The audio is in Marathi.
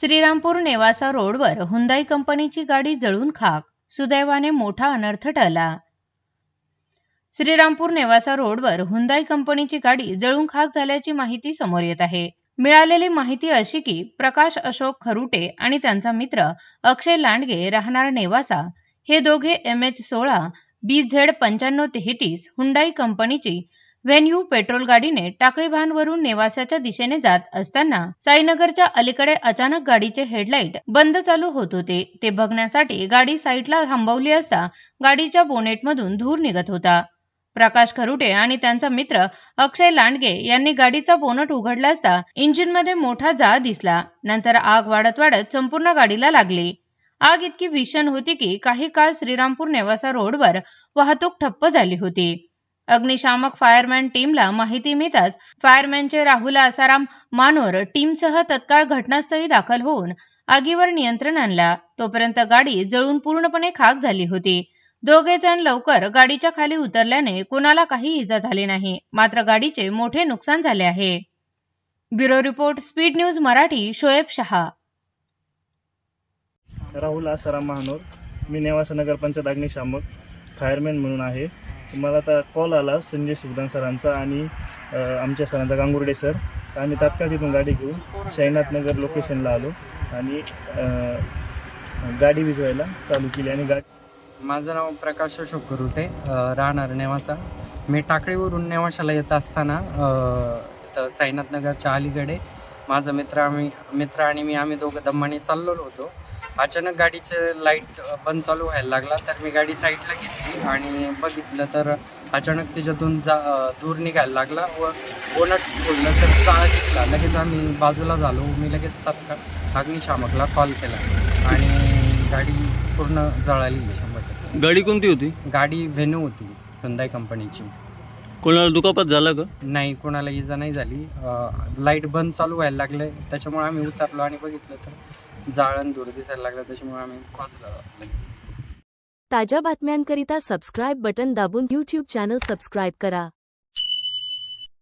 श्रीरामपूर नेवासा रोडवर हुंदाई कंपनीची गाडी जळून खाक, सुदैवाने मोठा अनर्थ टळला। श्रीरामपूर नेवासा रोडवर हुंदाई कंपनीची गाडी जळून खाक झाल्याची माहिती समोर येत आहे। मिळालेली माहिती अशी की प्रकाश अशोक खरुटे आणि त्यांचा मित्र अक्षय लांडगे राहणार नेवासा हे दोघे MH16 BZ 9533 हुंडाई कंपनीची व्हेन्यू पेट्रोल गाडीने टाकळीभानवरून नेवासाच्या दिशेने जात असताना साईनगरच्या अलीकडे अचानक गाडीचे हेडलाईट बंद चालू होत होते। ते बघण्यासाठी गाडी साईडला थांबवली असता गाडीच्या बोनेटमधून धूर निघत होता। प्रकाश खरुटे आणि त्यांचा मित्र अक्षय लांडगे यांनी गाडीचा बोनट उघडला असता इंजिनमध्ये मोठा जाळ दिसला। नंतर आग वाढत वाढत संपूर्ण गाडीला लागली। आग इतकी भीषण होती की काही काळ श्रीरामपूर नेवासा रोडवर वाहतूक ठप्प झाली होती। अग्निशामक फायरमॅन टीमला माहिती मिळताच फायरमॅनचे राहुल आसाराम मानोर टीमसह तत्काळ घटनास्थळी दाखल होऊन आगीवर नियंत्रण आणला। तोपर्यंत गाडी जळून पूर्णपणे खाक झाली होती। दोघे जण लवकर गाडीच्या खाली उतरल्याने कोणाला काही इजा झाली नाही, मात्र गाडीचे मोठे नुकसान झाले आहे। Bureau report, speed news Marathi, Shoaib Shaha. Rahul Asaram Mahanor, मी नेवासा नगरपंचायत अग्निशामक फायरमॅन म्हणून आहे। मला आता कॉल आला संजय सुखदान सरांचा आणि आमच्या सरांचा गांगुर्डे सर। आम्ही तात्काळ तिथून गाडी घेऊन शाईनाथ नगर लोकेशनला आलो आणि गाडी विझवायला चालू केली आणि माझं नाव प्रकाश अशोक खरुटे, राहणार नेवासा। मी टाकळीवरून नेवाशाला येत असताना इथं साईनाथ नगरच्या अलीकडे माझा मित्र आणि आम्ही दोघं दमाने चाललेलो होतो। अचानक गाडीचे लाईट बंद चालू व्हायला लागला, तर मी गाडी साईडला घेतली आणि बघितलं तर अचानक त्याच्यातून धूर निघायला लागला व बोनट खोललं तर जाळ दिसला। लगेच आम्ही बाजूला झालो। मी लगेच तात्काळ अग्निशामकला कॉल केला आणि गाडी पूर्ण जळाली 100%। गाडी कोणती होती? गाडी व्हेन्यू होती, हुंदाई कंपनीची। कोणाला दुखापत झाला का? नाही, कोणाला इजा नाही झाली। लाईट बंद चालू व्हायला लागले, त्याच्यामुळे आम्ही उतरलो आणि बघितलं तर जाळण धूर दिसायला लागला, त्याच्यामुळे आम्ही वाचलो। ताज्या बातम्यांकरिता सबस्क्राईब बटन दाबून YouTube चॅनल सबस्क्राईब करा।